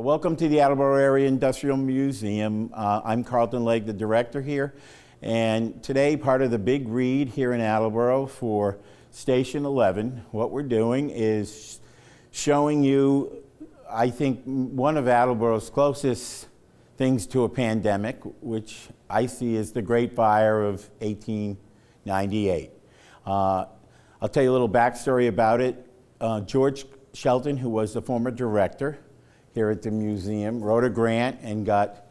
Welcome to the Attleboro Area Industrial Museum. I'm Carlton Legg, the director here, and today part of the big read here in Attleboro for Station 11, what we're doing is showing you, I think, one of Attleboro's closest things to a pandemic, which I see as the Great Fire of 1898. I'll tell you a little backstory about it. George Shelton, who was the former director here at the museum, wrote a grant and got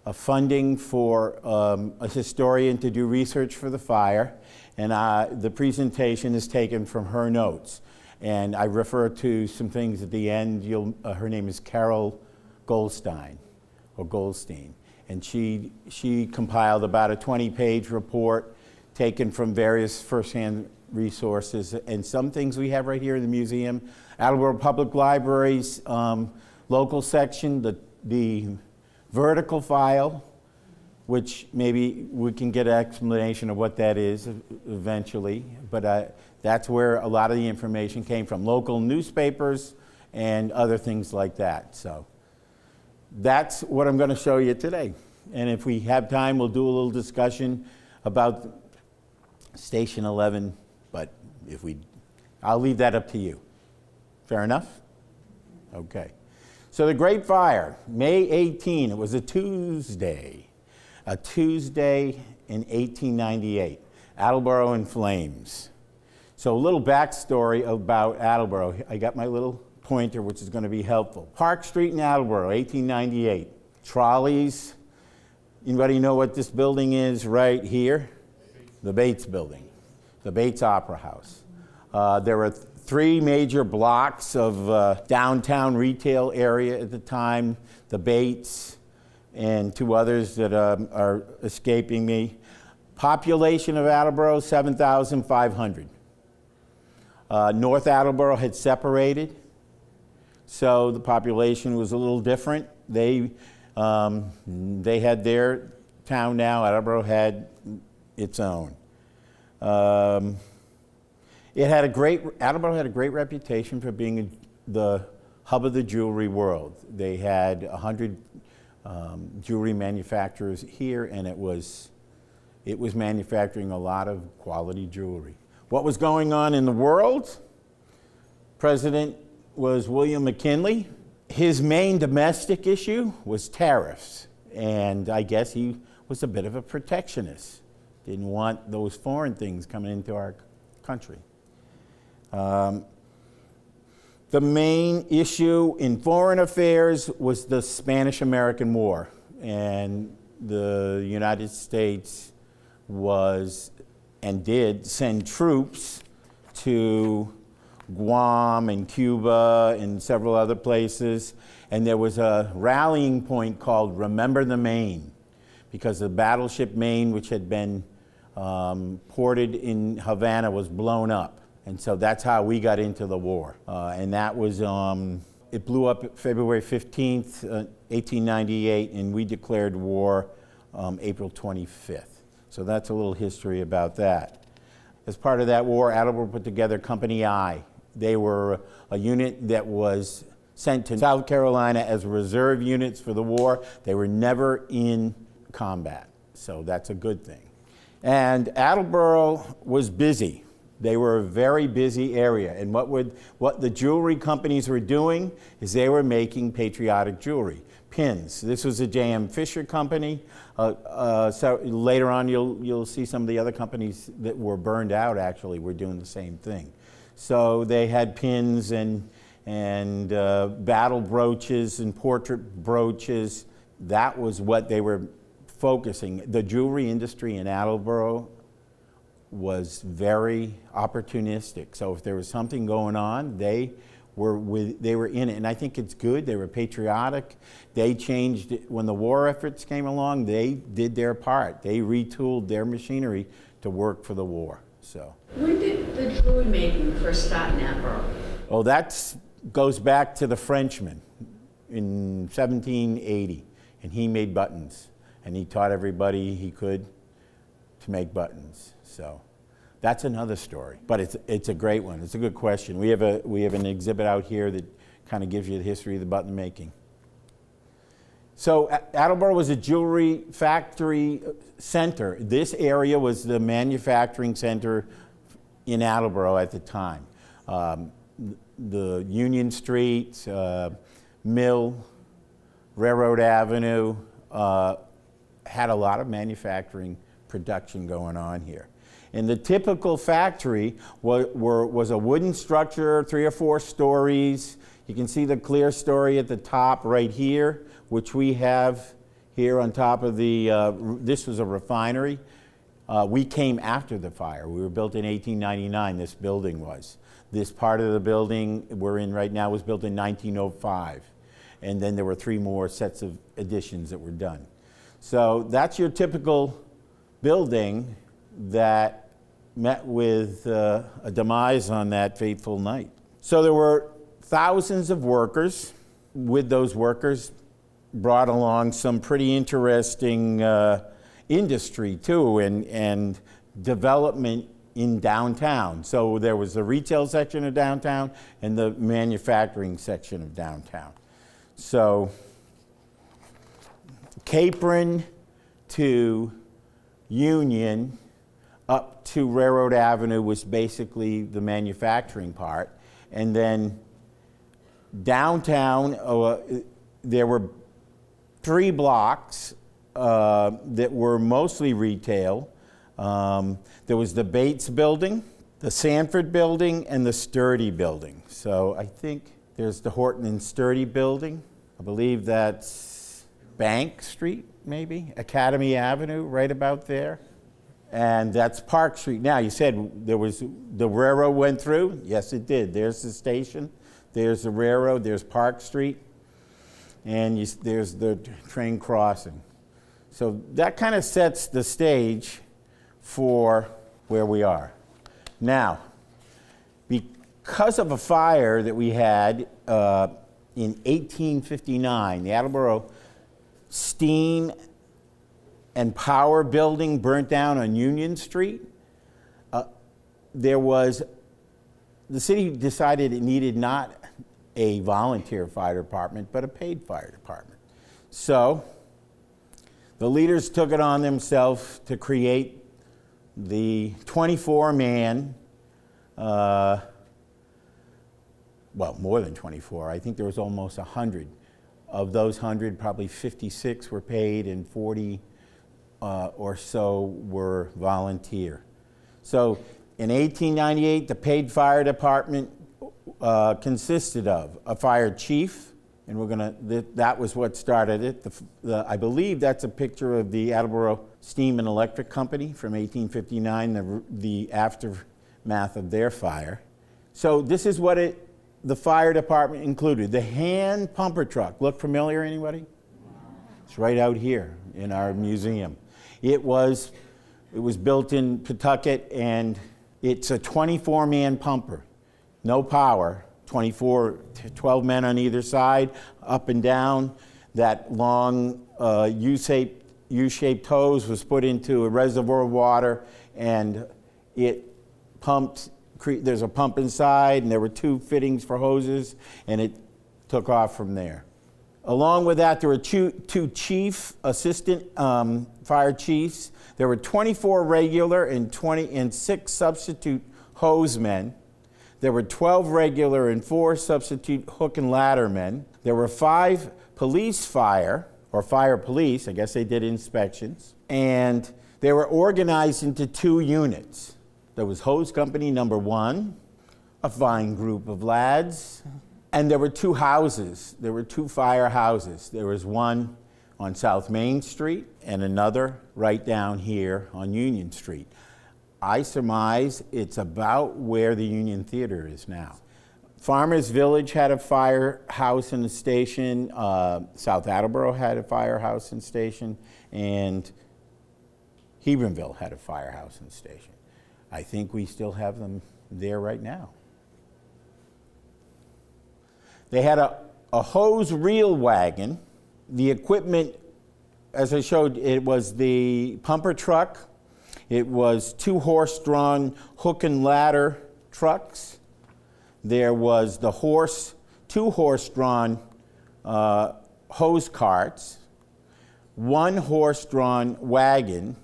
a funding for a historian to do research for the fire, and the presentation is taken from her notes. And I refer to some things at the end. Her name is Carol Goldstein, and she compiled about a 20-page report taken from various firsthand resources, and some things we have right here in the museum. Attleboro Public Library's local section, the vertical file, which maybe we can get an explanation of what that is eventually, but that's where a lot of the information came from. Local newspapers and other things like that. So that's what I'm going to show you today. And if we have time, we'll do a little discussion about Station 11, but I'll leave that up to you. Fair enough? Okay. So the Great Fire, May 18, it was a Tuesday in 1898, Attleboro in flames. So a little backstory about Attleboro. I got my little pointer, which is going to be helpful. Park Street in Attleboro, 1898. Trolleys. Anybody know what this building is right here? The Bates Building, the Bates Opera House. There were three major blocks of downtown retail area at the time, the Bates and two others that are escaping me. Population of Attleboro, 7,500. North Attleboro had separated, so the population was a little different. They had their town now, Attleboro had its own. Attleboro had a great reputation for being the hub of the jewelry world. They had 100 jewelry manufacturers here, and it was manufacturing a lot of quality jewelry. What was going on in the world? President was William McKinley. His main domestic issue was tariffs, and I guess he was a bit of a protectionist. Didn't want those foreign things coming into our country. The main issue in foreign affairs was the Spanish-American War, and the United States was and did send troops to Guam and Cuba and several other places, and there was a rallying point called Remember the Maine, because the battleship Maine, which had been ported in Havana, was blown up. And so that's how we got into the war. And that was, it blew up February 15th, 1898, and we declared war April 25th. So that's a little history about that. As part of that war, Attleboro put together Company I. They were a unit that was sent to South Carolina as reserve units for the war. They were never in combat, so that's a good thing. And Attleboro was busy. They were a very busy area, and what the jewelry companies were doing is they were making patriotic jewelry, pins. This was a J.M. Fisher company. So later on, you'll see some of the other companies that were burned out actually were doing the same thing. So they had pins and battle brooches and portrait brooches. That was what they were focusing. The jewelry industry in Attleboro was very opportunistic. So if there was something going on, they were in it. And I think it's good. They were patriotic. They changed it. When the war efforts came along, they did their part. They retooled their machinery to work for the war. So when did the jewelry making first start in Attleboro? Oh, that goes back to the Frenchman in 1780, and he made buttons, and he taught everybody he could to make buttons. So that's another story, but it's a great one. It's a good question. We have an exhibit out here that kind of gives you the history of the button making. So Attleboro was a jewelry factory center. This area was the manufacturing center in Attleboro at the time. The Union Street, Mill, Railroad Avenue had a lot of manufacturing production going on here. And the typical factory was a wooden structure, 3 or 4 stories. You can see the clear story at the top right here, which we have here on top of the, this was a refinery. We came after the fire. We were built in 1899, this building was. This part of the building we're in right now was built in 1905. And then there were 3 more sets of additions that were done. So that's your typical building that met with a demise on that fateful night. So there were thousands of workers. With those workers brought along some pretty interesting industry too, and development in downtown. So there was the retail section of downtown and the manufacturing section of downtown. So Capron to Union up to Railroad Avenue was basically the manufacturing part. And then downtown, there were 3 blocks that were mostly retail. There was the Bates Building, the Sanford Building, and the Sturdy Building. So I think there's the Horton and Sturdy Building. I believe that's Bank Street, maybe? Academy Avenue, right about there. And that's Park Street. Now, you said there was, the railroad went through? Yes, it did. There's the station, there's the railroad, there's Park Street, and there's the train crossing. So that kind of sets the stage for where we are. Now, because of a fire that we had in 1859, the Attleboro Steam and Power Building burnt down on Union Street. The city decided it needed not a volunteer fire department, but a paid fire department. So the leaders took it on themselves to create the 24-man, well, more than 24. I think there was almost 100. Of those 100, probably 56 were paid and 40 or so were volunteer. So in 1898, the paid fire department consisted of a fire chief, and that was what started it. I believe that's a picture of the Attleboro Steam and Electric Company from 1859, the aftermath of their fire. So this is what the fire department included. The hand pumper truck. Look familiar, anybody? It's right out here in our museum. It was built in Pawtucket, and it's a 24-man pumper. No power, 12 men on either side, up and down. That long U-shaped hose was put into a reservoir of water, and it pumped. There's a pump inside, and there were 2 fittings for hoses, and it took off from there. Along with that, there were 2 chief assistant fire chiefs. There were 24 regular and 6 substitute hose-men. There were 12 regular and 4 substitute hook and ladder men. There were 5 police fire, or fire police, I guess they did inspections. And they were organized into 2 units. There was Hose Company number 1, a fine group of lads. And there were 2 houses. There were 2 fire houses. There was one on South Main Street and another right down here on Union Street. I surmise it's about where the Union Theater is now. Farmers Village had a firehouse and a station. South Attleboro had a firehouse and station. And Hebronville had a firehouse and station. I think we still have them there right now. They had a hose reel wagon. The equipment, as I showed, it was the pumper truck. It was 2 horse-drawn hook and ladder trucks. There was the 2 horse-drawn hose carts. one horse-drawn wagon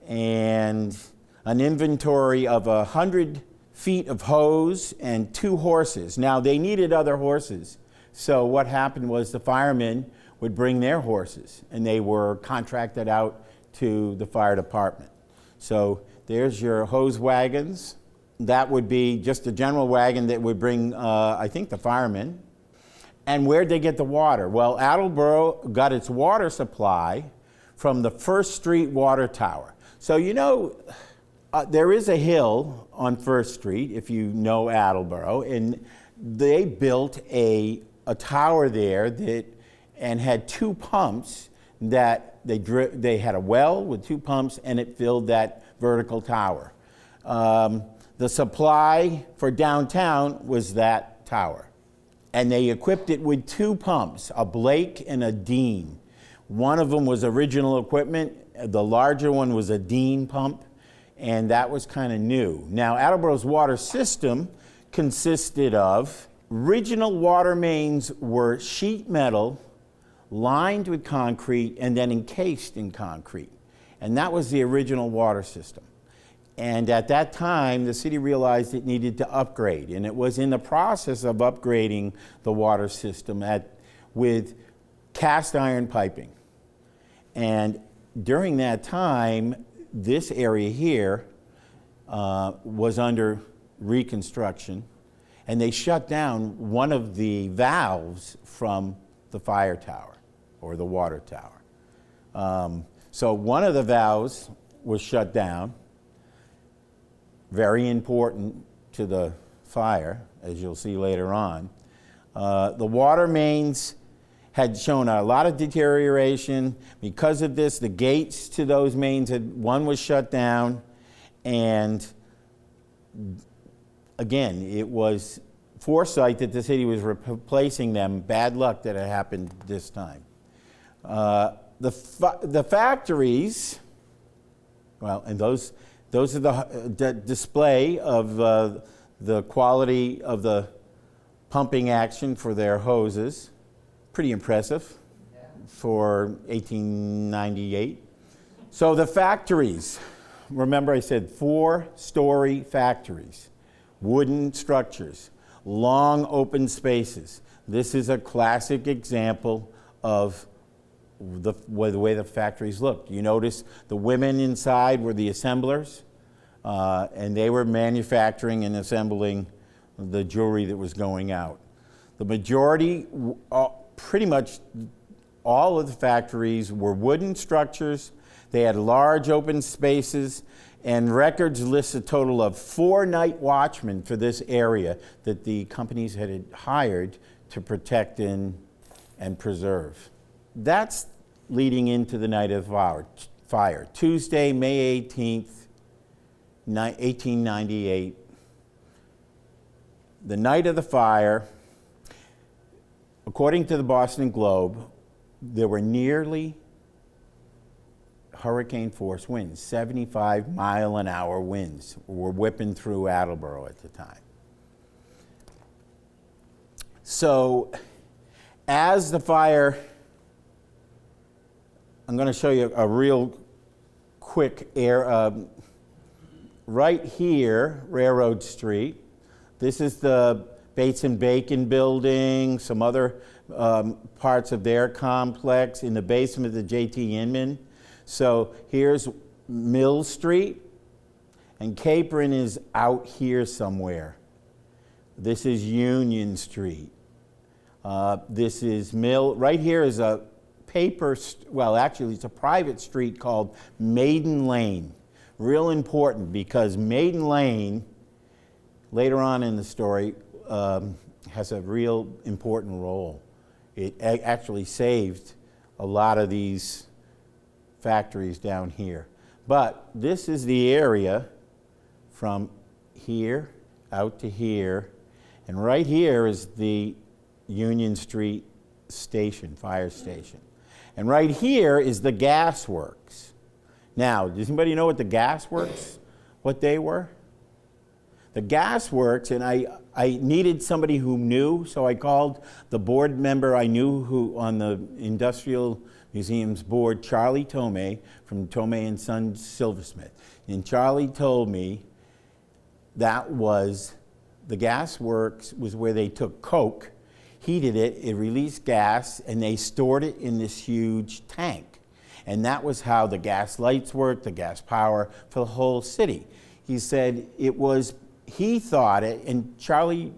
and an inventory of 100 feet of hose and 2 horses. Now, they needed other horses. So what happened was the firemen would bring their horses, and they were contracted out to the fire department. So there's your hose wagons. That would be just a general wagon that would bring, I think, the firemen. And where'd they get the water? Well, Attleboro got its water supply from the First Street water tower. So you know, there is a hill on First Street, if you know Attleboro, and they built a tower there that, and had 2 pumps that they had a well with 2 pumps, and it filled that vertical tower. The supply for downtown was that tower. And they equipped it with 2 pumps, a Blake and a Dean. One of them was original equipment. The larger one was a Dean pump, and that was kind of new. Now, Attleboro's water system consisted of original water mains were sheet metal, lined with concrete, and then encased in concrete. And that was the original water system. And at that time, the city realized it needed to upgrade, and it was in the process of upgrading the water system with cast iron piping. And during that time, this area here was under reconstruction, and they shut down one of the valves from the fire tower, or the water tower. So one of the valves was shut down, very important to the fire, as you'll see later on. The water mains had shown a lot of deterioration. Because of this, the gates to those mains, one was shut down, and again, it was foresight that the city was replacing them. Bad luck that it happened this time. The factories, well, and those are the display of the quality of the pumping action for their hoses. Pretty impressive for 1898. So the factories, remember I said 4-story factories, wooden structures, long open spaces. This is a classic example of the way the factories looked. You notice the women inside were the assemblers, and they were manufacturing and assembling the jewelry that was going out. The majority, pretty much all of the factories were wooden structures. They had large open spaces, and records list a total of 4 night watchmen for this area that the companies had hired to protect and preserve. That's leading into the night of the fire. Tuesday, May 18th, 1898. The night of the fire, according to the Boston Globe, there were nearly hurricane force winds, 75-mile-an-hour winds were whipping through Attleboro at the time. So as the fire, I'm going to show you a real quick right here, Railroad Street. This is the Bates and Bacon building, some other parts of their complex in the basement of the J.T. Inman. So here's Mill Street, and Capron is out here somewhere. This is Union Street. This is Mill. Right here is a well, actually, it's a private street called Maiden Lane. Real important, because Maiden Lane, later on in the story, has a real important role. It actually saved a lot of these factories down here. But this is the area from here out to here, and right here is the Union Street station, fire station. And right here is the gas works. Now, does anybody know what the gas works, what they were? The gas works, and I needed somebody who knew, so I called the board member I knew who on the Industrial Museum's board, Charlie Tomei from Tomei and Sons Silversmith. And Charlie told me that was the gas works was where they took coke, heated it, it released gas, and they stored it in this huge tank. And that was how the gas lights worked, the gas power for the whole city. He said it was, he thought it, and Charlie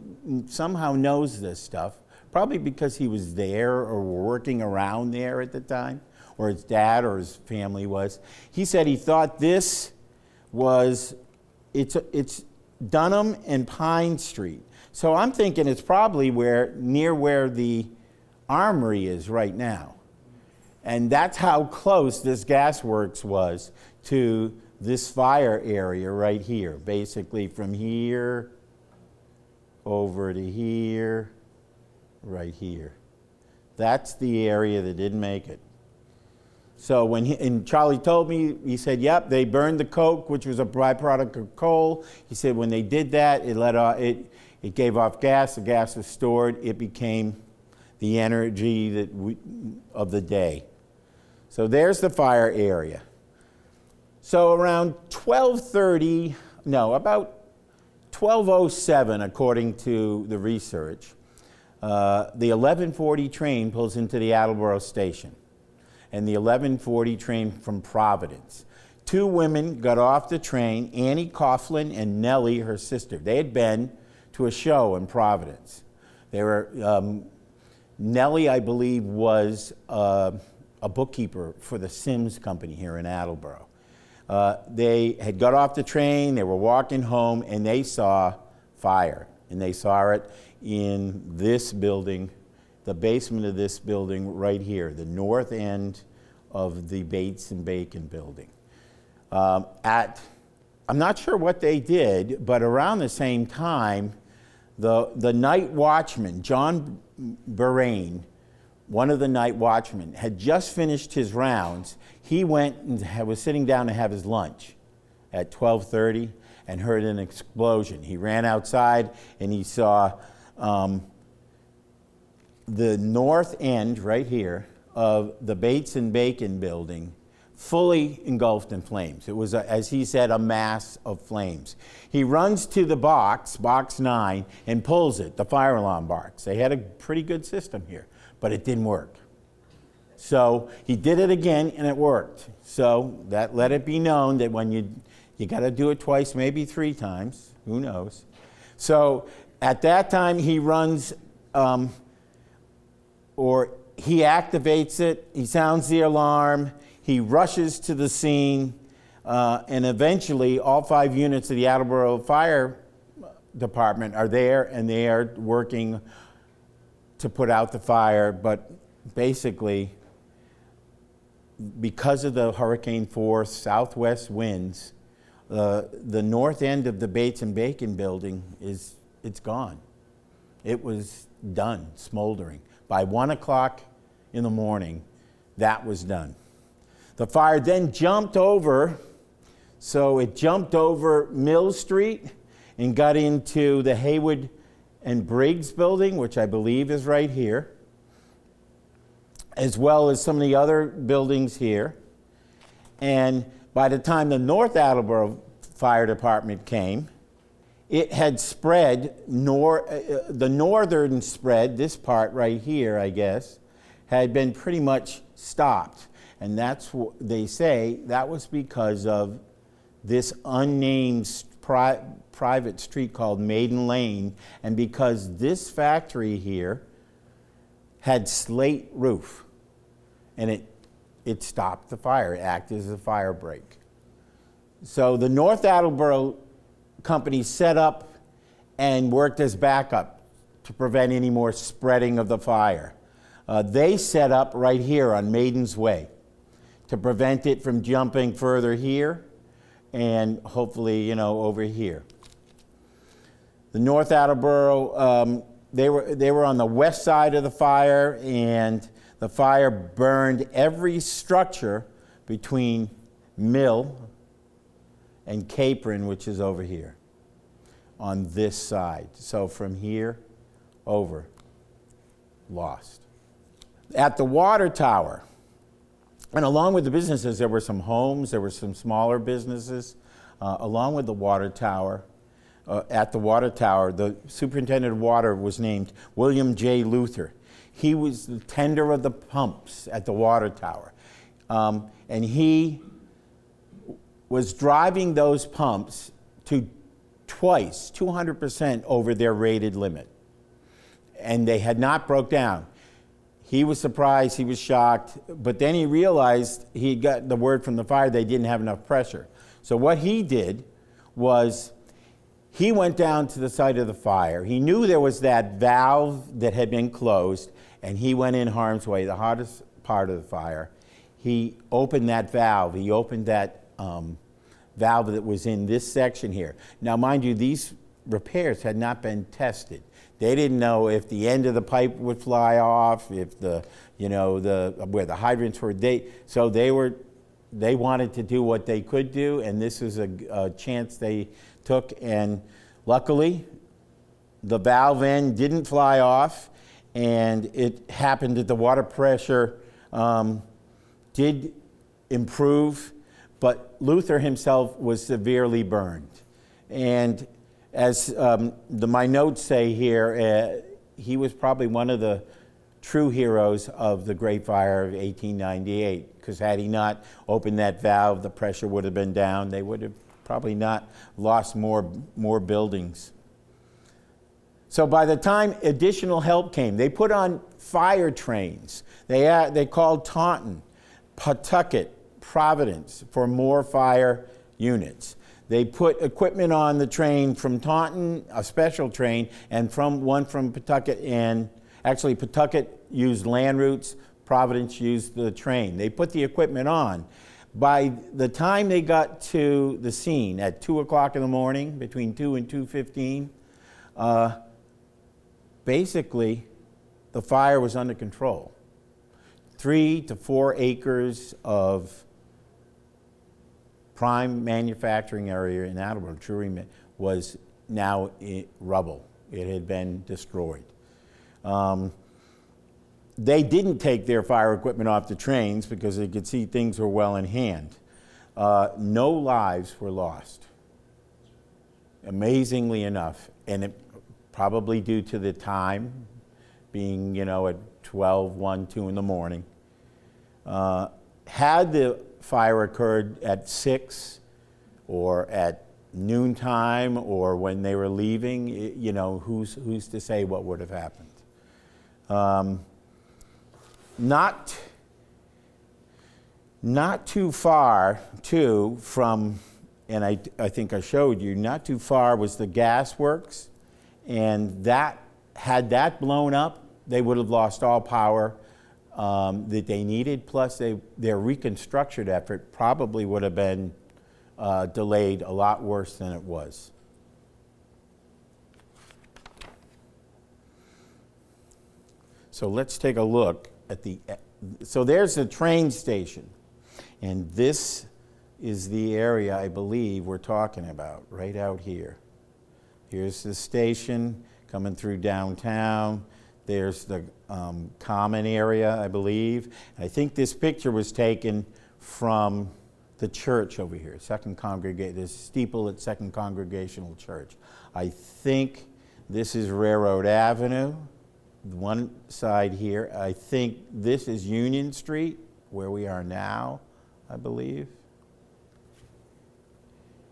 somehow knows this stuff, probably because he was there or working around there at the time, or his dad or his family was. He said he thought this was, it's Dunham and Pine Street. So I'm thinking it's probably near where the armory is right now. And that's how close this gasworks was to this fire area right here. Basically from here over to here, right here. That's the area that didn't make it. So when and Charlie told me, he said, yep, they burned the coke, which was a byproduct of coal. He said when they did that, it gave off gas, the gas was stored, it became the energy of the day. So there's the fire area. So around about 12:07, according to the research, the 1140 train pulls into the Attleboro station, and the 1140 train from Providence. Two women got off the train, Annie Coughlin and Nellie, her sister. They had been to a show in Providence. They were, Nellie, I believe, was a bookkeeper for the Sims company here in Attleboro. They had got off the train, they were walking home, and they saw fire. And they saw it in this building, the basement of this building right here, the north end of the Bates and Bacon building. I'm not sure what they did, but around the same time, the night watchman, John Burain, one of the night watchmen, had just finished his rounds. He went and was sitting down to have his lunch at 12:30 and heard an explosion. He ran outside and he saw the north end right here of the Bates and Bacon building fully engulfed in flames. It was, as he said, a mass of flames. He runs to the box 9, and pulls it, the fire alarm box. They had a pretty good system here, but it didn't work. So he did it again, and it worked. So that let it be known that when you got to do it twice, maybe 3 times, who knows. So at that time, he runs, or he activates it, he sounds the alarm, he rushes to the scene, and eventually all 5 units of the Attleboro Fire Department are there, and they are working to put out the fire. But basically, because of the hurricane force southwest winds, the north end of the Bates and Bacon building it's gone. It was done, smoldering. By 1 o'clock in the morning, that was done. The fire then jumped over, so it jumped over Mill Street and got into the Haywood and Briggs building, which I believe is right here, as well as some of the other buildings here. And by the time the North Attleboro Fire Department came, it had spread, the northern spread, this part right here, I guess, had been pretty much stopped. And that's what they say, that was because of this unnamed private street called Maiden Lane, and because this factory here had slate roof, and it stopped the fire. It acted as a fire break. So the North Attleboro company set up and worked as backup to prevent any more spreading of the fire. They set up right here on Maiden's Way to prevent it from jumping further here and hopefully, over here. The North Attleboro, they were on the west side of the fire, and the fire burned every structure between Mill and Capron, which is over here. on this side. So from here over, lost. At the water tower, and along with the businesses, there were some homes, there were some smaller businesses. Along with the water tower, at the water tower, the superintendent of water was named William J. Luther. He was the tender of the pumps at the water tower. And he was driving those pumps to twice, 200% over their rated limit. And they had not broke down. He was surprised, he was shocked, but then he realized he got the word from the fire they didn't have enough pressure. So what he did was he went down to the site of the fire. He knew there was that valve that had been closed, and he went in harm's way, the hottest part of the fire. He opened that valve. He opened that valve that was in this section here. Now, mind you, these repairs had not been tested. They didn't know if the end of the pipe would fly off, if the, where the hydrants were. They wanted to do what they could do, and this was a chance they took. And luckily, the valve end didn't fly off, and it happened that the water pressure did improve, but Luther himself was severely burned. And as my notes say here, he was probably one of the true heroes of the Great Fire of 1898, because had he not opened that valve, the pressure would have been down. They would have probably not lost more buildings. So by the time additional help came, they put on fire trains. They called Taunton, Pawtucket, Providence for more fire units. They put equipment on the train from Taunton, a special train, and one from Pawtucket, and actually Pawtucket used land routes, Providence used the train. They put the equipment on. By the time they got to the scene at 2 o'clock in the morning, between 2 and 2:15, basically the fire was under control. 3 to 4 acres of prime manufacturing area in Attleboro, Drury, was now rubble. It had been destroyed. They didn't take their fire equipment off the trains because they could see things were well in hand. No lives were lost, amazingly enough, and it probably due to the time being, at 12, 1, 2 in the morning. Had the fire occurred at 6 or at noontime or when they were leaving, who's to say what would have happened? Not too far, too, from, and I think I showed you, not too far was the gas works, and had that blown up, they would have lost all power that they needed, plus their reconstruction effort probably would have been delayed a lot worse than it was. So let's take a look at so there's the train station, and this is the area I believe we're talking about, right out here. Here's the station coming through downtown. There's the common area, I believe. I think this picture was taken from the church over here, the steeple at Second Congregational Church. I think this is Railroad Avenue, one side here. I think this is Union Street, where we are now, I believe.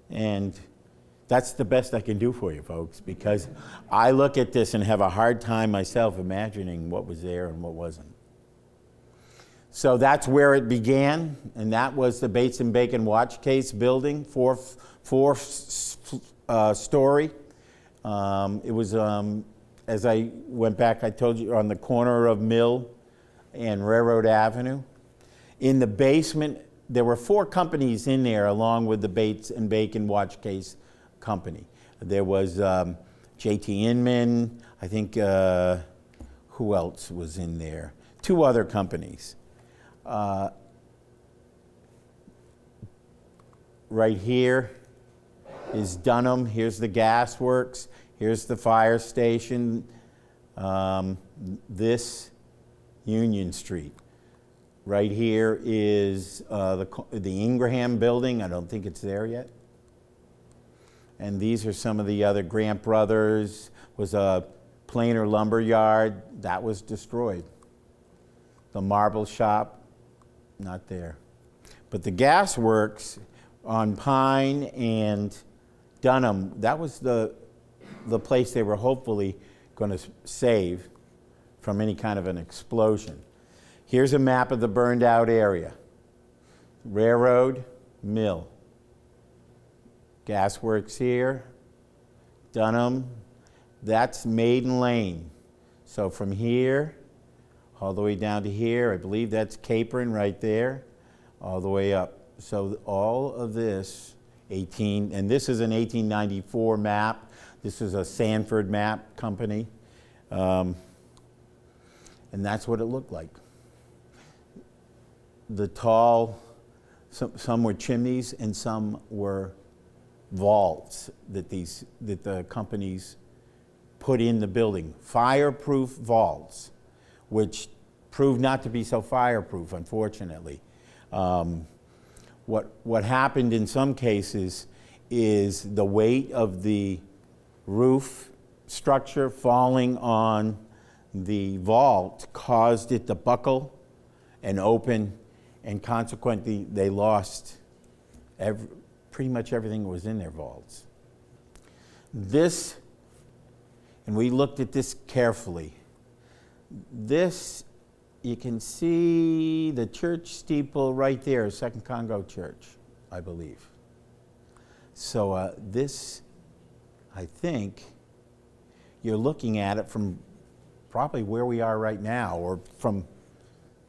And that's the best I can do for you, folks, because I look at this and have a hard time myself imagining what was there and what wasn't. So that's where it began, and that was the Bates and Bacon watch case building, four story. It was, as I went back, I told you, on the corner of Mill and Railroad Avenue. In the basement, there were 4 companies in there along with the Bates and Bacon watch case company. There was J.T. Inman, I think, who else was in there? 2 other companies. Right here is Dunham. Here's the gas works. Here's the fire station. This Union Street. Right here is the Ingraham building. I don't think it's there yet. And these are some of the other. Grant Brothers was a planer lumber yard. That was destroyed. The marble shop, not there. But the gas works on Pine and Dunham, that was the place they were hopefully going to save from any kind of an explosion. Here's a map of the burned out area. Railroad, mill. Gasworks here, Dunham, that's Maiden Lane. So from here, all the way down to here, I believe that's Capron right there, all the way up. So all of this, and this is an 1894 map. This is a Sanford map company. And that's what it looked like. The tall, some were chimneys and some were vaults that the companies put in the building. Fireproof vaults, which proved not to be so fireproof, unfortunately. What happened in some cases is the weight of the roof structure falling on the vault caused it to buckle and open, and consequently they lost pretty much everything that was in their vaults. This, and we looked at this carefully, this, you can see the church steeple right there, Second Congo Church, I believe. So this, I think, you're looking at it from probably where we are right now, or from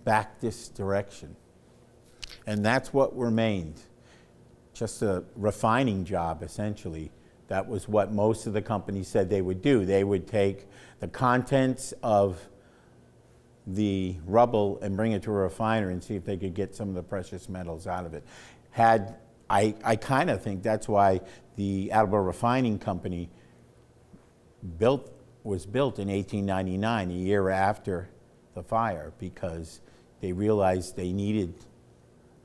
back this direction. And that's what remained. Just a refining job, essentially. That was what most of the companies said they would do. They would take the contents of the rubble and bring it to a refiner and see if they could get some of the precious metals out of it. I kind of think that's why the Attleboro Refining Company was built in 1899, a year after the fire, because they realized they needed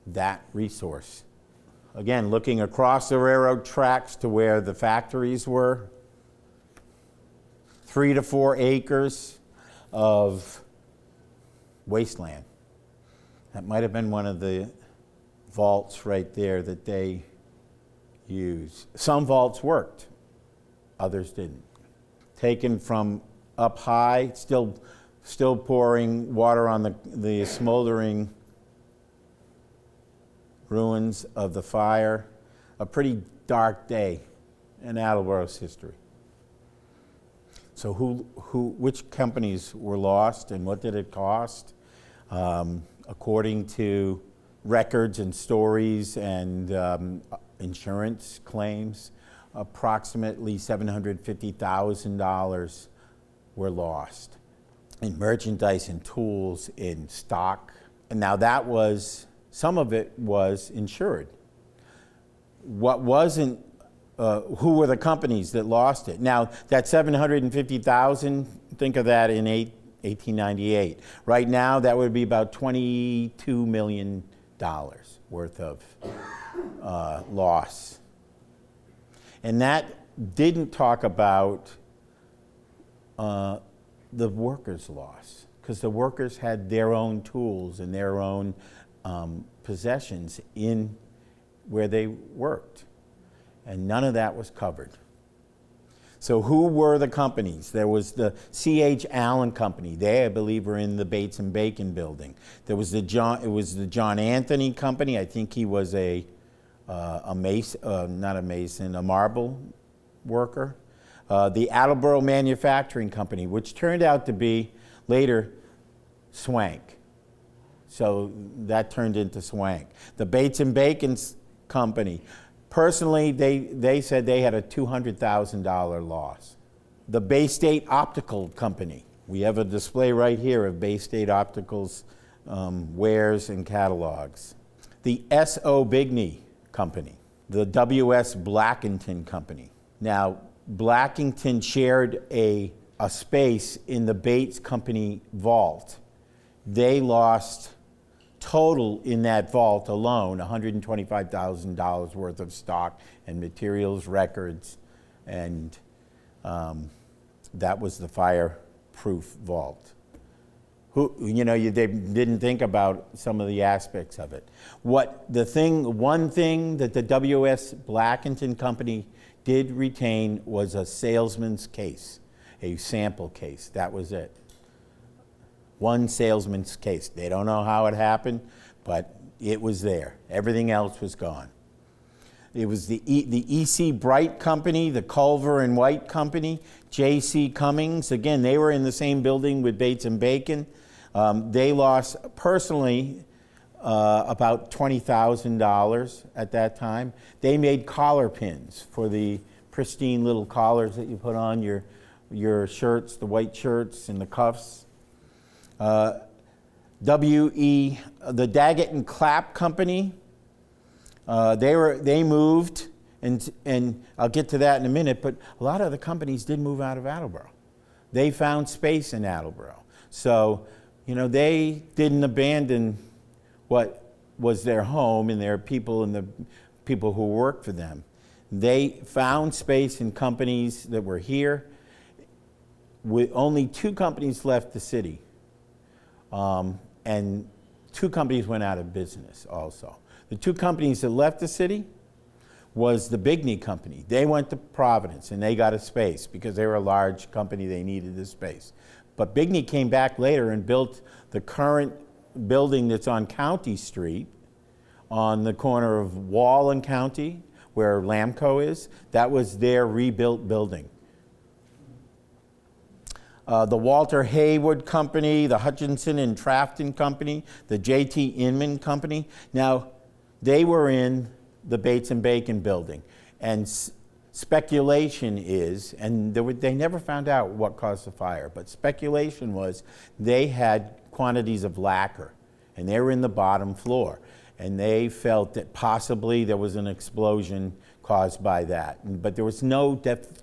that resource. Again, looking across the railroad tracks to where the factories were, 3 to 4 acres of wasteland. That might have been one of the vaults right there that they used. Some vaults worked, others didn't. Taken from up high, still pouring water on the smoldering ruins of the fire. A pretty dark day in Attleboro's history. So which companies were lost and what did it cost? According to records and stories and insurance claims, approximately $750,000 were lost in merchandise and tools in stock. And now that was, some of it was insured. What wasn't, who were the companies that lost it? Now that $750,000, think of that in 1898. Right now that would be about $22 million worth of loss. And that didn't talk about the workers' loss, because the workers had their own tools and their own possessions in where they worked. And none of that was covered. So who were the companies? There was the C.H. Allen Company. They, I believe, were in the Bates and Bacon building. There was the John Anthony Company. I think he was a marble worker. The Attleboro Manufacturing Company, which turned out to be later Swank. So that turned into Swank. The Bates and Bacon Company. Personally, they said they had a $200,000 loss. The Bay State Optical Company. We have a display right here of Bay State Optical's wares and catalogs. The S.O. Bigney Company. the W.S. Blackington Company. Now, Blackington shared a space in the Bates Company vault. They lost total in that vault alone $125,000 worth of stock and materials, records, and that was the fireproof vault. They didn't think about some of the aspects of it. One thing that the W.S. Blackington Company did retain was a salesman's case, a sample case. That was it. One salesman's case. They don't know how it happened, but it was there. Everything else was gone. It was the E.C. Bright Company, the Culver and White Company, J.C. Cummings. Again, they were in the same building with Bates and Bacon. They lost personally about $20,000 at that time. They made collar pins for the pristine little collars that you put on your shirts, the white shirts and the cuffs. The Daggett and Clapp Company, they moved, and I'll get to that in a minute, but a lot of the companies did move out of Attleboro. They found space in Attleboro. So, they didn't abandon what was their home and their people and the people who worked for them. They found space in companies that were here. With only 2 companies left the city. And 2 companies went out of business also. The 2 companies that left the city was the Bigney Company. They went to Providence and they got a space because they were a large company, they needed the space. But Bigney came back later and built the current building that's on County Street on the corner of Wall and County, where Lamco is. That was their rebuilt building. The Walter Haywood Company, the Hutchinson and Trafton Company, the J.T. Inman Company. Now, they were in the Bates and Bacon building. And speculation is, and they never found out what caused the fire, but speculation was they had quantities of lacquer, and they were in the bottom floor. And they felt that possibly there was an explosion caused by that. But there was no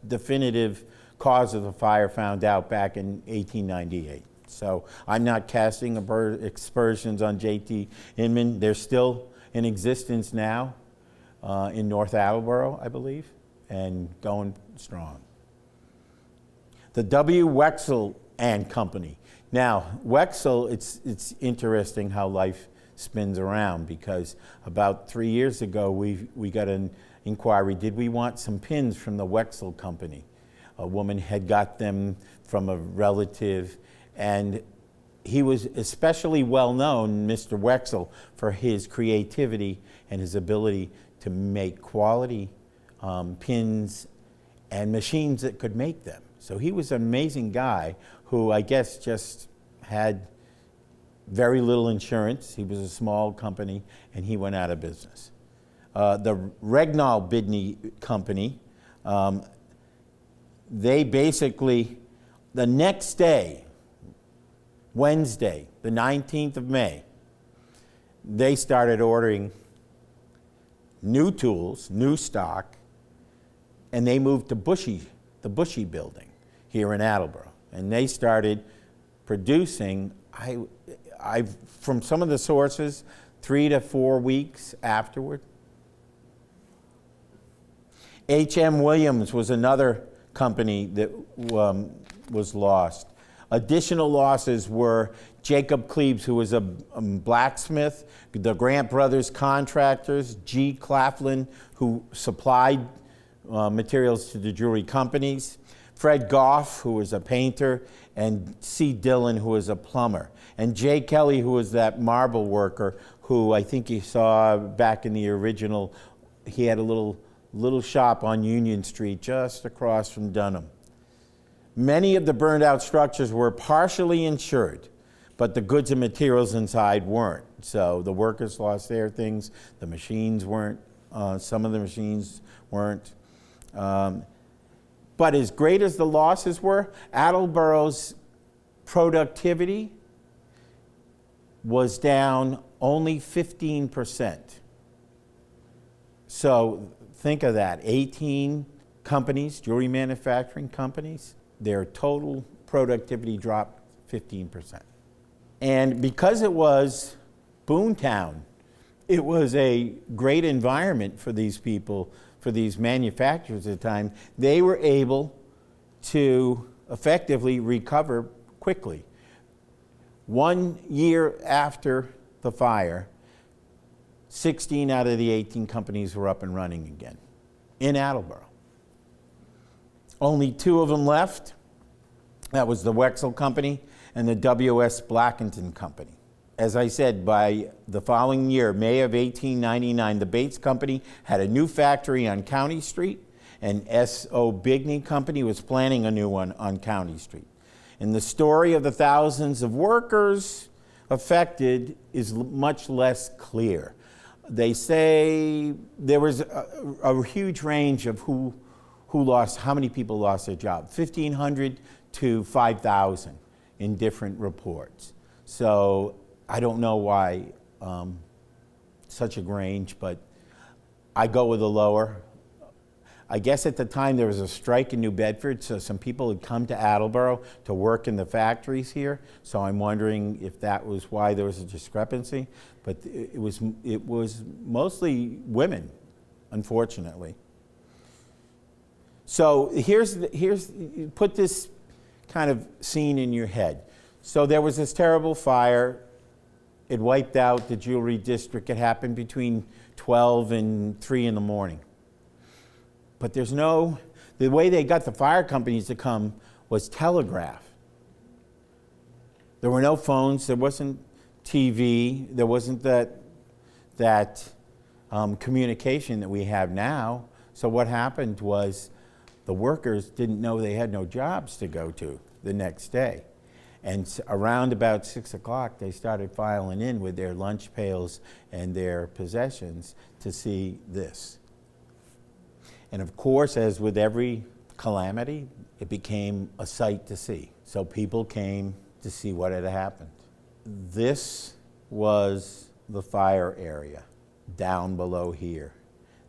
definitive cause of the fire found out back in 1898. So I'm not casting aspersions on J.T. Inman. They're still in existence now in North Attleboro, I believe, and going strong. The W. Wexel and Company. Now, Wexel, it's interesting how life spins around, because about 3 years ago we got an inquiry, did we want some pins from the Wexel Company? A woman had got them from a relative, and he was especially well known, Mr. Wexel, for his creativity and his ability to make quality pins and machines that could make them. So he was an amazing guy who I guess just had very little insurance. He was a small company and he went out of business. The Regnall Bidney Company, they basically, the next day, Wednesday, the 19th of May, they started ordering new tools, new stock, and they moved to the Bushy building here in Attleboro. And they started producing, from some of the sources, 3 to 4 weeks afterward. H.M. Williams was another company that was lost. Additional losses were Jacob Cleves, who was a blacksmith, the Grant Brothers contractors, G. Claflin, who supplied materials to the jewelry companies, Fred Goff, who was a painter, and C. Dillon, who was a plumber, and J. Kelly, who was that marble worker who I think you saw back in the original. He had a little shop on Union Street just across from Dunham. Many of the burned out structures were partially insured, but the goods and materials inside weren't. So the workers lost their things, the machines weren't, some of the machines weren't. But as great as the losses were, Attleboro's productivity was down only 15%. So Think of that, 18 companies, jewelry manufacturing companies, their total productivity dropped 15%. And because it was Boomtown, it was a great environment for these people, for these manufacturers at the time. They were able to effectively recover quickly. 1 year after the fire, 16 out of the 18 companies were up and running again in Attleboro. Only 2 of them left. That was the Wexel Company and the W.S. Blackington Company. As I said, by the following year, May of 1899, the Bates Company had a new factory on County Street, and S.O. Bigney Company was planning a new one on County Street. And the story of the thousands of workers affected is much less clear. They say there was a huge range of how many people lost their job, 1,500 to 5,000 in different reports. So I don't know why such a range, but I go with the lower. I guess at the time there was a strike in New Bedford, so some people had come to Attleboro to work in the factories here. So I'm wondering if that was why there was a discrepancy. But it was mostly women, unfortunately. So here's put this kind of scene in your head. So there was this terrible fire. It wiped out the jewelry district. It happened between 12 and 3 in the morning. But the way they got the fire companies to come was telegraph. There were no phones, there wasn't TV, there wasn't that communication that we have now. So what happened was the workers didn't know they had no jobs to go to the next day. And around about 6 o'clock, they started filing in with their lunch pails and their possessions to see this. And of course, as with every calamity, it became a sight to see. So people came to see what had happened. This was the fire area down below here.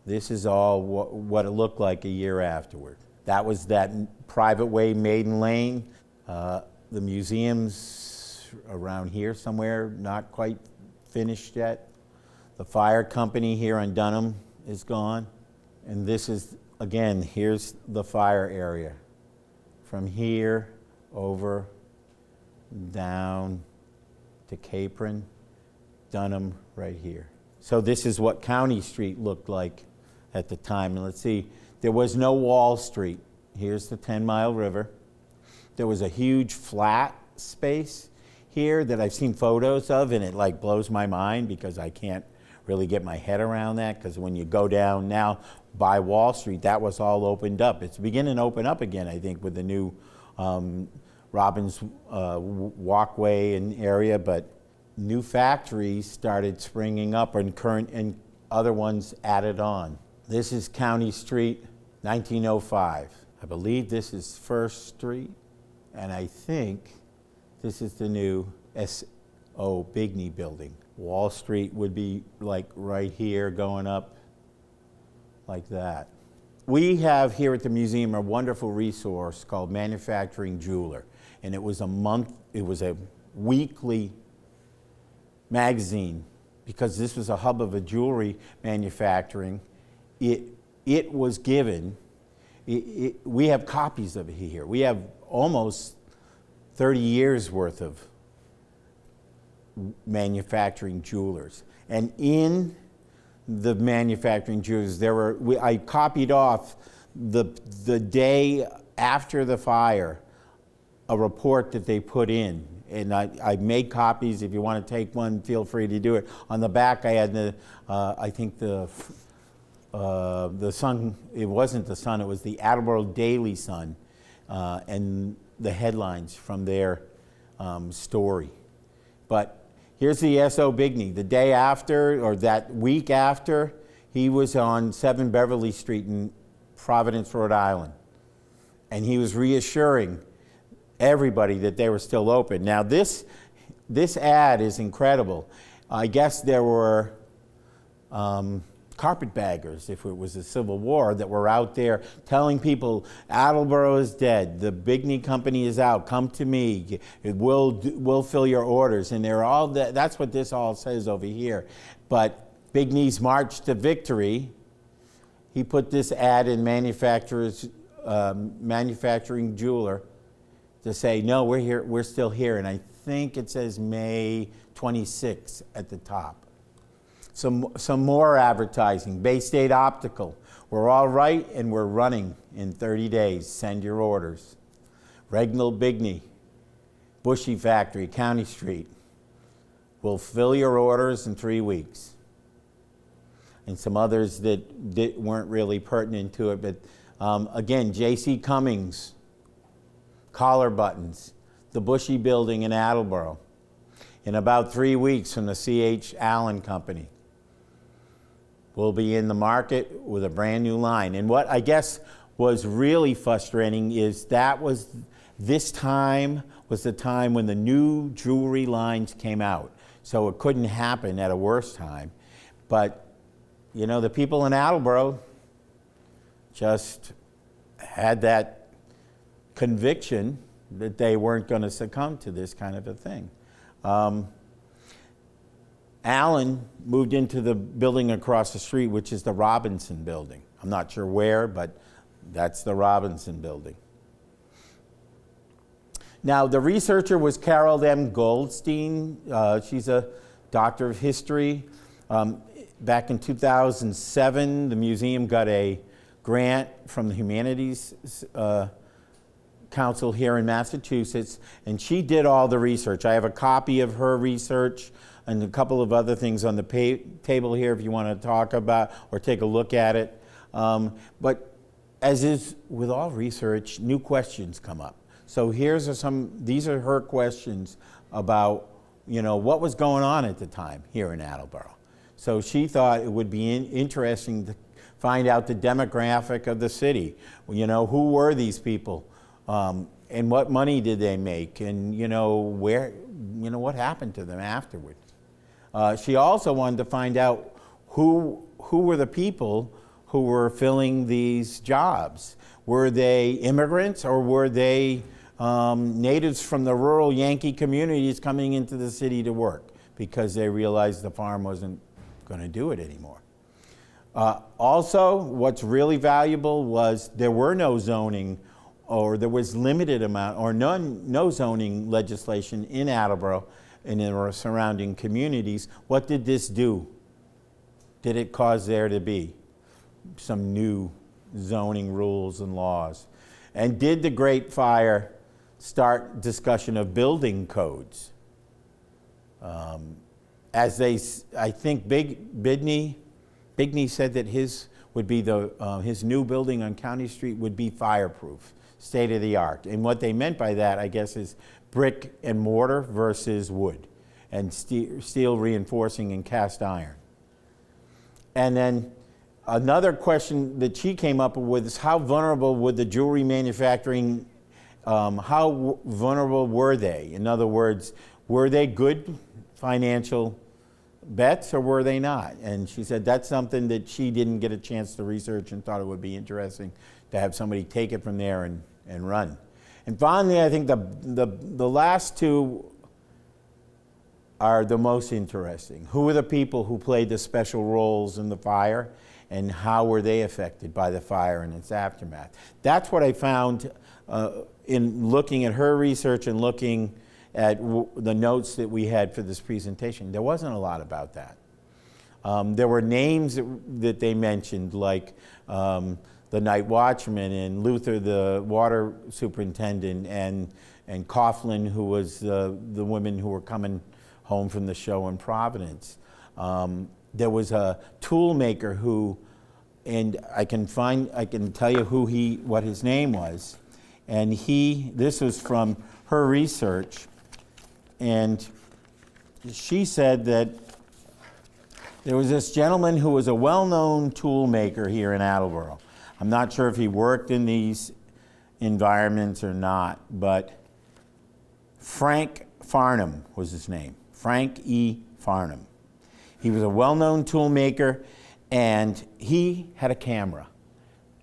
This is all what it looked like a year afterward. That was that private way, Maiden Lane. The museum's around here somewhere, not quite finished yet. The fire company here on Dunham is gone. And this is, again, here's the fire area. From here over, down to Capron, Dunham right here. So this is what County Street looked like at the time. And let's see, there was no Wall Street. Here's the 10 Mile River. There was a huge flat space here that I've seen photos of, and it like blows my mind because I can't really get my head around that, because when you go down now by Wall Street, that was all opened up. It's beginning to open up again, I think, with the new Robbins walkway and area, but new factories started springing up and other ones added on. This is County Street, 1905. I believe this is First Street, and I think this is the new S.O. Bigney building. Wall Street would be like right here going up like that. We have here at the museum a wonderful resource called Manufacturing Jeweler, and it was a weekly magazine because this was a hub of a jewelry manufacturing. It was given, we have copies of it here. We have almost 30 years worth of manufacturing jewelers. And in the manufacturing jewelers, I copied off the day after the fire, a report that they put in. And I made copies. If you want to take one, feel free to do it. On the back, I had I think the Sun, it wasn't the Sun, it was the Attleboro Daily Sun, and the headlines from their story. But here's the S.O. Bigney. The day after, or that week after, he was on 7 Beverly Street in Providence, Rhode Island. And he was reassuring everybody that they were still open. Now this ad is incredible. I guess there were carpetbaggers, if it was a civil war, that were out there telling people, Attleboro is dead, the Bigney Company is out, come to me, we'll fill your orders. And they're all that's what this all says over here. But Bigney's march to victory, he put this ad in Manufacturing Jeweler to say, no, we're here, we're still here. And I think it says May 26th at the top. Some more advertising. Bay State Optical. We're all right and we're running in 30 days. Send your orders. Regnal Bigney. Bushy Factory, County Street. We'll fill your orders in 3 weeks. And some others that weren't really pertinent to it. But again, J.C. Cummings. Collar buttons. The Bushy Building in Attleboro. In about 3 weeks from the C.H. Allen Company. We'll be in the market with a brand new line. And what I guess was really frustrating is this time was the time when the new jewelry lines came out. So it couldn't happen at a worse time. But, you know, the people in Attleboro just had that conviction that they weren't going to succumb to this kind of a thing. Allen moved into the building across the street, which is the Robinson Building. I'm not sure where, but that's the Robinson Building. Now, the researcher was Carol M. Goldstein. She's a doctor of history. Back in 2007, the museum got a grant from the Humanities Council here in Massachusetts, and she did all the research. I have a copy of her research and a couple of other things on the table here if you want to talk about or take a look at it. But as is with all research, new questions come up. So these are her questions about, you know, what was going on at the time here in Attleboro. So she thought it would be interesting to find out the demographic of the city. You know, who were these people? And what money did they make? And, you know, what happened to them afterwards? She also wanted to find out who were the people who were filling these jobs. Were they immigrants or were they natives from the rural Yankee communities coming into the city to work because they realized the farm wasn't going to do it anymore? Also, what's really valuable was there were no zoning, or there was limited amount or no zoning legislation in Attleboro and in our surrounding communities. What did this do? Did it cause there to be some new zoning rules and laws? And did the Great Fire start discussion of building codes? I think Bigney said that his would be his new building on County Street would be fireproof, state of the art. And what they meant by that, I guess, is brick and mortar versus wood, and steel reinforcing and cast iron. And then another question that she came up with is how vulnerable would the jewelry manufacturing, how vulnerable were they? In other words, were they good financial bets or were they not? And she said that's something that she didn't get a chance to research and thought it would be interesting to have somebody take it from there and run. And finally, I think the last two are the most interesting. Who were the people who played the special roles in the fire, and how were they affected by the fire and its aftermath? That's what I found in looking at her research and looking at the notes that we had for this presentation. There wasn't a lot about that. There were names that they mentioned, like the night watchman and Luther, the water superintendent, and Coughlin, who was the women who were coming home from the show in Providence. There was a tool maker who, and I can tell you what his name was. And this was from her research, and she said that there was this gentleman who was a well-known tool maker here in Attleboro. I'm not sure if he worked in these environments or not, but Frank Farnham was his name. Frank E. Farnham. He was a well-known tool maker, And he had a camera.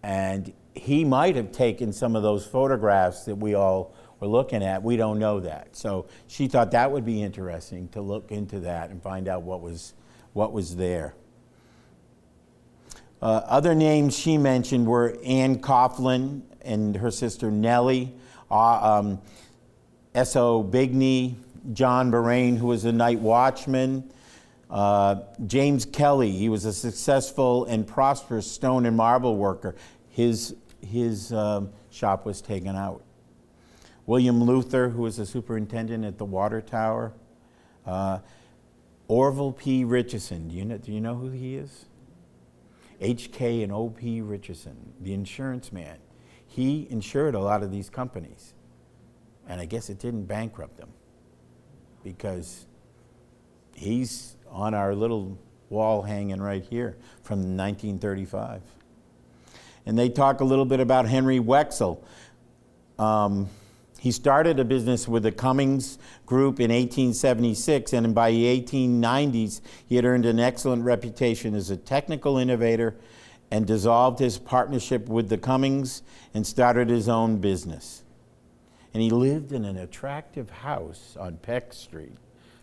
And he might have taken some of those photographs that we all were looking at. We don't know that. So she thought that would be interesting to look into that and find out what was there. Other names she mentioned were Ann Coughlin and her sister Nellie, S.O. Bigney, John Borain, who was a night watchman, James Kelly. He was a successful and prosperous stone and marble worker. His shop was taken out. William Luther, who was a superintendent at the water tower. Orville P. Richardson. Do you know who he is? H.K. and O.P. Richardson, the insurance man. He insured a lot of these companies. And I guess it didn't bankrupt them because he's on our little wall hanging right here from 1935. And they talk a little bit about Henry Wexel. He started a business with the Cummings Group in 1876, and by the 1890s, he had earned an excellent reputation as a technical innovator and dissolved his partnership with the Cummings and started his own business. And he lived in an attractive house on Peck Street.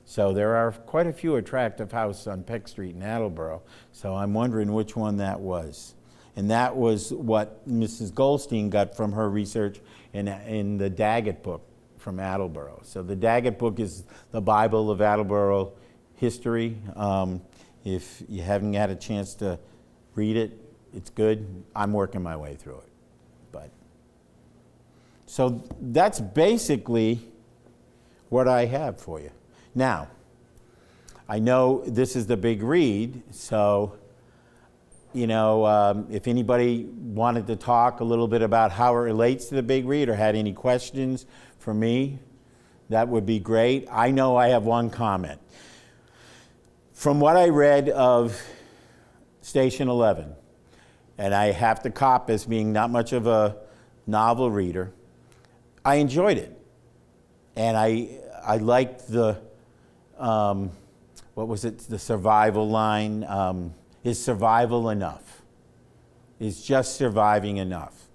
So there are quite a few attractive houses on Peck Street in Attleboro, so I'm wondering which one that was. And that was what Mrs. Goldstein got from her research in the Daggett book from Attleboro. So the Daggett book is the Bible of Attleboro history. If you haven't had a chance to read it, it's good. I'm working my way through it. So that's basically what I have for you. Now, I know this is the big read, so if anybody wanted to talk a little bit about how it relates to the big read or had any questions for me, that would be great. I know I have one comment. From what I read of Station 11, and I have to cop as being not much of a novel reader, I enjoyed it. And I liked the, the survival line. Is survival enough? Is just surviving enough?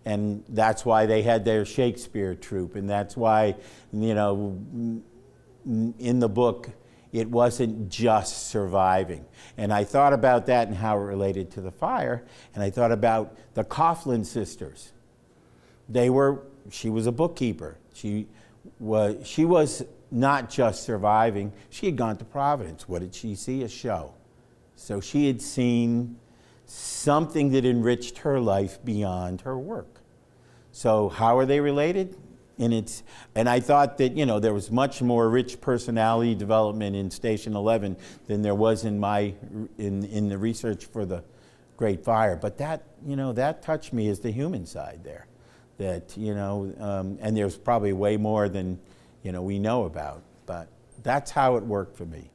And that's why they had their Shakespeare troupe, and that's why, in the book, it wasn't just surviving. And I thought about that and how it related to the fire, and I thought about the Coughlin sisters. She was a bookkeeper. She was not just surviving. She had gone to Providence. What did she see? A show. So she had seen something that enriched her life beyond her work. So how are they related? And I thought that there was much more rich personality development in Station 11 than there was in the research for the Great Fire. But that touched me as the human side there. That and there's probably way more than we know about. But that's how it worked for me.